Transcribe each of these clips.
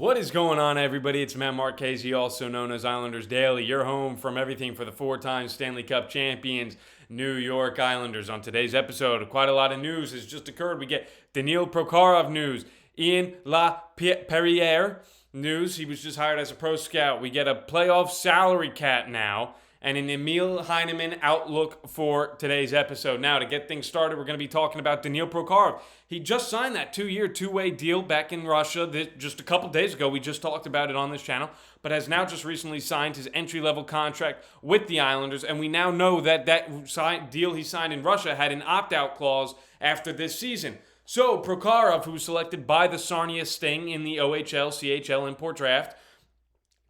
What is going on, everybody? It's Matt Marchese, also known as Islanders Daily, your home from everything for the four-time Stanley Cup champions, New York Islanders. On today's episode, quite a lot of news has just occurred. We get Daniil Prokhorov news, Ian LaPerriere news. He was just hired as a pro scout. We get a playoff salary cap now, and an Emil Heineman outlook for today's episode. Now, to get things started, we're going to be talking about Daniil Prokhorov. He just signed that 2-year, two-way deal back in Russia just a couple days ago. We just talked about it on this channel, but has now just recently signed his entry-level contract with the Islanders, and we now know that deal he signed in Russia had an opt-out clause after this season. So, Prokhorov, who was selected by the Sarnia Sting in the OHL-CHL import draft,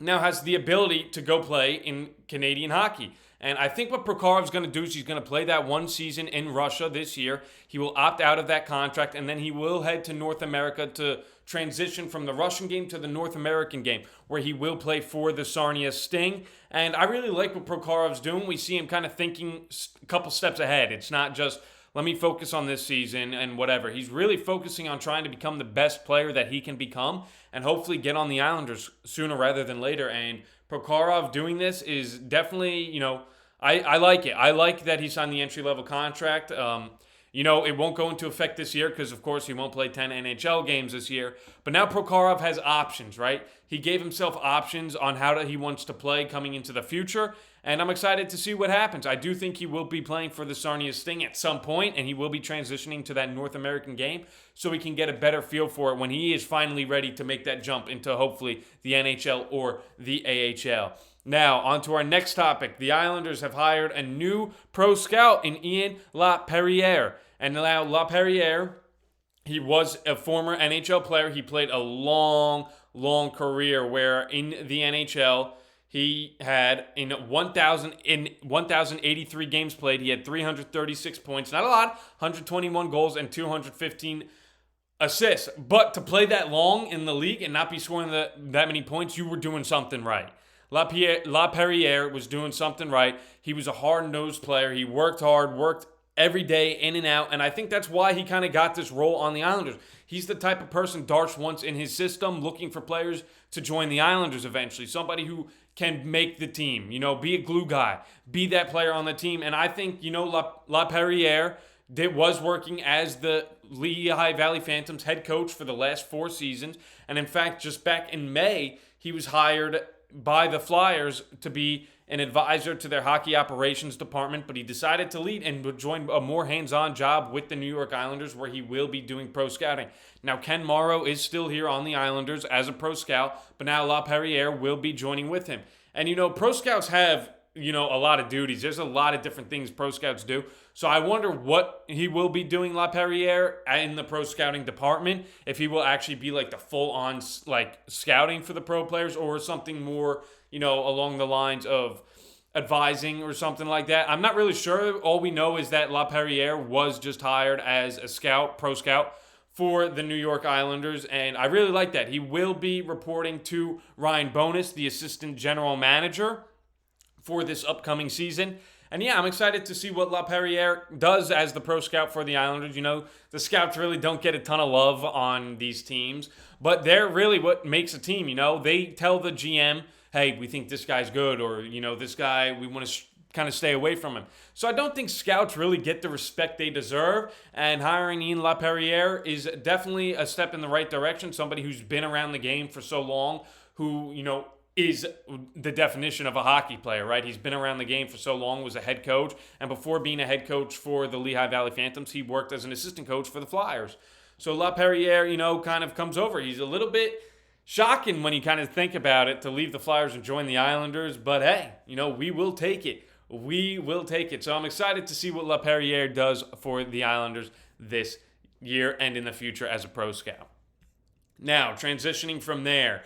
now has the ability to go play in Canadian hockey. And I think what Prokhorov's going to do is he's going to play that one season in Russia this year. He will opt out of that contract, and then he will head to North America to transition from the Russian game to the North American game, where he will play for the Sarnia Sting. And I really like what Prokhorov's doing. We see him kind of thinking a couple steps ahead. It's not just, let me focus on this season and whatever. He's really focusing on trying to become the best player that he can become and hopefully get on the Islanders sooner rather than later. And Prokhorov doing this is definitely, I like it. I like that he signed the entry-level contract. It won't go into effect this year because, of course, he won't play 10 NHL games this year. But now Prokhorov has options, right? He gave himself options on how he wants to play coming into the future, and I'm excited to see what happens. I do think he will be playing for the Sarnia Sting at some point, and he will be transitioning to that North American game so he can get a better feel for it when he is finally ready to make that jump into hopefully the NHL or the AHL. Now, on to our next topic. The Islanders have hired a new pro scout in Ian LaPerriere. And now LaPerriere, he was a former NHL player. He played a long career where in the NHL, he had in 1,083 games played, he had 336 points. Not a lot, 121 goals and 215 assists. But to play that long in the league and not be scoring that many points, you were doing something right. LaPerriere was doing something right. He was a hard-nosed player. He worked hard, worked every day in and out, and I think that's why he kind of got this role on the Islanders. He's the type of person Darce wants in his system, looking for players to join the Islanders eventually. Somebody who can make the team, be a glue guy, be that player on the team. And I think, LaPerriere was working as the Lehigh Valley Phantoms head coach for the last 4 seasons. And in fact, just back in May, he was hired by the Flyers to be an advisor to their hockey operations department, but he decided to lead and would join a more hands-on job with the New York Islanders where he will be doing pro scouting. Now, Ken Morrow is still here on the Islanders as a pro scout, but now LaPerriere will be joining with him. And, pro scouts have, a lot of duties. There's a lot of different things pro scouts do. So I wonder what he will be doing, LaPerriere, in the pro scouting department, if he will actually be like the full-on scouting for the pro players or something more, along the lines of advising or something like that. I'm not really sure. All we know is that LaPerriere was just hired as a pro scout for the New York Islanders, and I really like that. He will be reporting to Ryan Bowness, the assistant general manager, for this upcoming season. And yeah, I'm excited to see what LaPerriere does as the pro scout for the Islanders. The scouts really don't get a ton of love on these teams, but they're really what makes a team. They tell the GM, hey, we think this guy's good, or, this guy, we want to kind of stay away from him. So I don't think scouts really get the respect they deserve, and hiring Ian LaPerriere is definitely a step in the right direction. Somebody who's been around the game for so long, who, is the definition of a hockey player, right? He's been around the game for so long, was a head coach, and before being a head coach for the Lehigh Valley Phantoms, he worked as an assistant coach for the Flyers. So LaPerriere, kind of comes over. He's a little bit shocking when you kind of think about it to leave the Flyers and join the Islanders, but hey, we will take it. We will take it. So I'm excited to see what LaPerriere does for the Islanders this year and in the future as a pro scout. Now, transitioning from there,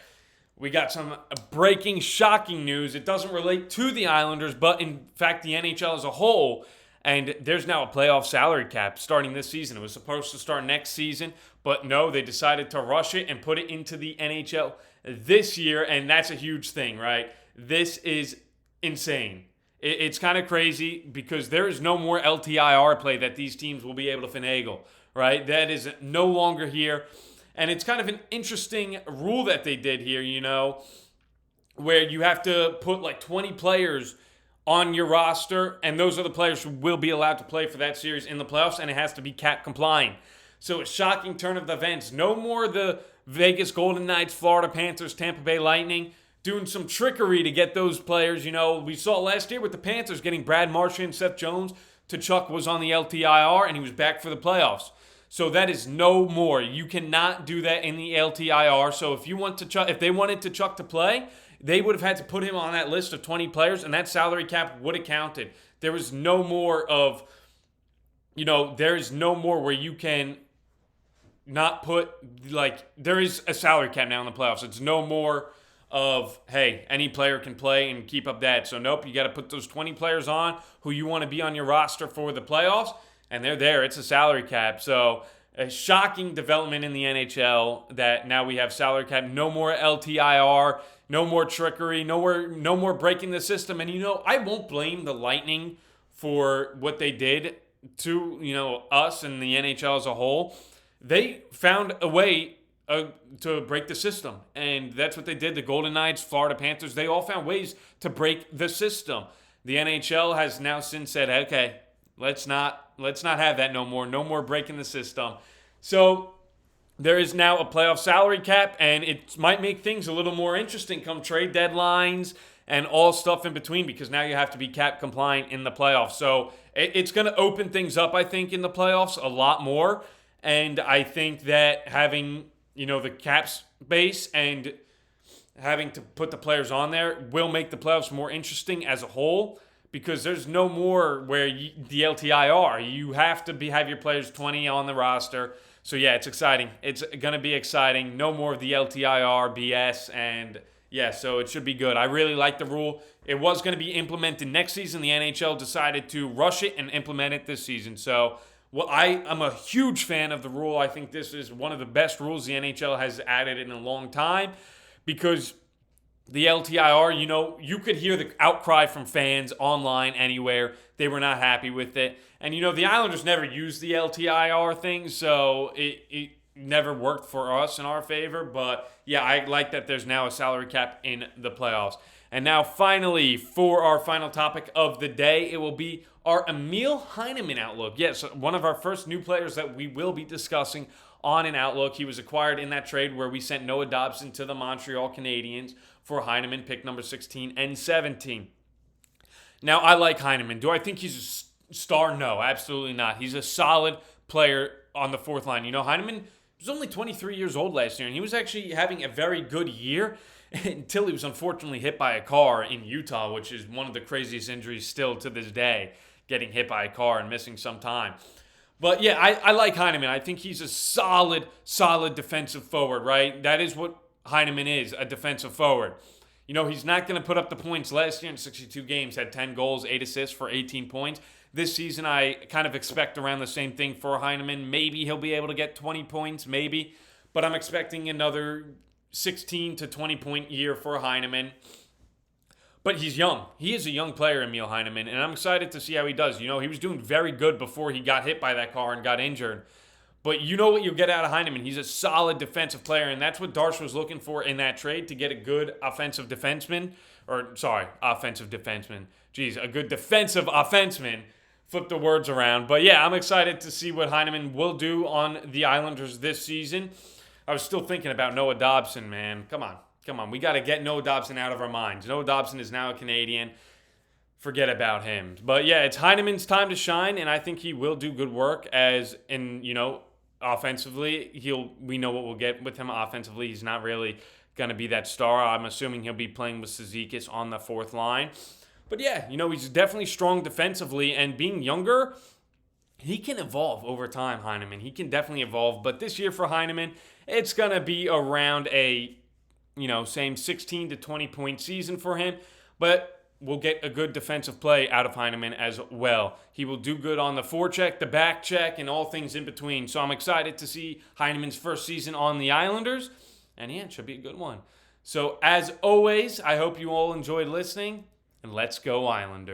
we got some breaking, shocking news. It doesn't relate to the Islanders, but in fact the NHL as a whole. And there's now a playoff salary cap starting this season. It was supposed to start next season, but no, they decided to rush it and put it into the NHL this year, and that's a huge thing, right? This is insane. It's kind of crazy because there is no more LTIR play that these teams will be able to finagle, right? That is no longer here. And it's kind of an interesting rule that they did here, where you have to put like 20 players on your roster, and those are the players who will be allowed to play for that series in the playoffs, and it has to be cap compliant. So a shocking turn of events. No more the Vegas Golden Knights, Florida Panthers, Tampa Bay Lightning doing some trickery to get those players. We saw last year with the Panthers getting Brad Marchand and Seth Jones. Tkachuk was on the LTIR, and he was back for the playoffs. So that is no more. You cannot do that in the LTIR. So if they wanted Tkachuk to play, they would have had to put him on that list of 20 players, and that salary cap would have counted. There was no more there is no more where you can not put, there is a salary cap now in the playoffs. It's no more of, hey, any player can play and keep up that. So nope, you got to put those 20 players on who you want to be on your roster for the playoffs, and they're there. It's a salary cap. So a shocking development in the NHL that now we have salary cap. No more LTIR, no more trickery, no more breaking the system. And I won't blame the Lightning for what they did to us and the NHL as a whole. They found a way to break the system, and that's what they did. The Golden Knights, Florida Panthers, they all found ways to break the system. The NHL has now since said, okay, let's not have that no more. No more breaking the system. So there is now a playoff salary cap, and it might make things a little more interesting come trade deadlines and all stuff in between, because now you have to be cap compliant in the playoffs. So it's going to open things up, I think, in the playoffs a lot more. And I think that having, the cap space and having to put the players on there will make the playoffs more interesting as a whole, because there's no more where the LTIR. You have to have your players 20 on the roster. So, yeah, it's exciting. It's going to be exciting. No more of the LTIR BS. And, yeah, so it should be good. I really like the rule. It was going to be implemented next season. The NHL decided to rush it and implement it this season. So, I am a huge fan of the rule. I think this is one of the best rules the NHL has added in a long time, because the LTIR, you could hear the outcry from fans online, anywhere. They were not happy with it. And, the Islanders never used the LTIR thing, so it never worked for us in our favor. But, yeah, I like that there's now a salary cap in the playoffs. And now, finally, for our final topic of the day, it will be our Emil Heineman outlook. Yes, one of our first new players that we will be discussing on an outlook. He was acquired in that trade where we sent Noah Dobson to the Montreal Canadiens for Heineman, pick number 16 and 17. Now, I like Heineman. Do I think he's a star? No, absolutely not. He's a solid player on the fourth line. Heineman was only 23 years old last year, and he was actually having a very good year until he was unfortunately hit by a car in Utah, which is one of the craziest injuries still to this day, getting hit by a car and missing some time. But yeah, I like Heineman. I think he's a solid defensive forward, right? That is what Heineman is, a defensive forward. He's not going to put up the points. Last year in 62 games, had 10 goals, 8 assists for 18 points. This season, I kind of expect around the same thing for Heineman. Maybe he'll be able to get 20 points, maybe. But I'm expecting another 16 to 20 point year for Heineman. But he's young. He is a young player, Emil Heineman, and I'm excited to see how he does. He was doing very good before he got hit by that car and got injured. But you know what you'll get out of Heineman. He's a solid defensive player, and that's what Darce was looking for in that trade, to get a good offensive defenseman. Offensive defenseman. Jeez, a good defensive offenseman. Flip the words around. But yeah, I'm excited to see what Heineman will do on the Islanders this season. I was still thinking about Noah Dobson, man. Come on. We got to get Noah Dobson out of our minds. Noah Dobson is now a Canadian. Forget about him. But yeah, it's Heineman's time to shine, and I think he will do good work offensively. We know what we'll get with him offensively. He's not really going to be that star. I'm assuming he'll be playing with Cizikas on the fourth line. But yeah, he's definitely strong defensively, and being younger, he can evolve over time, Heineman. He can definitely evolve. But this year for Heineman, it's going to be around a same 16 to 20 point season for him, but we'll get a good defensive play out of Heineman as well. He will do good on the forecheck, the back check, and all things in between. So I'm excited to see Heineman's first season on the Islanders, and yeah, it should be a good one. So as always, I hope you all enjoyed listening, and let's go Islanders.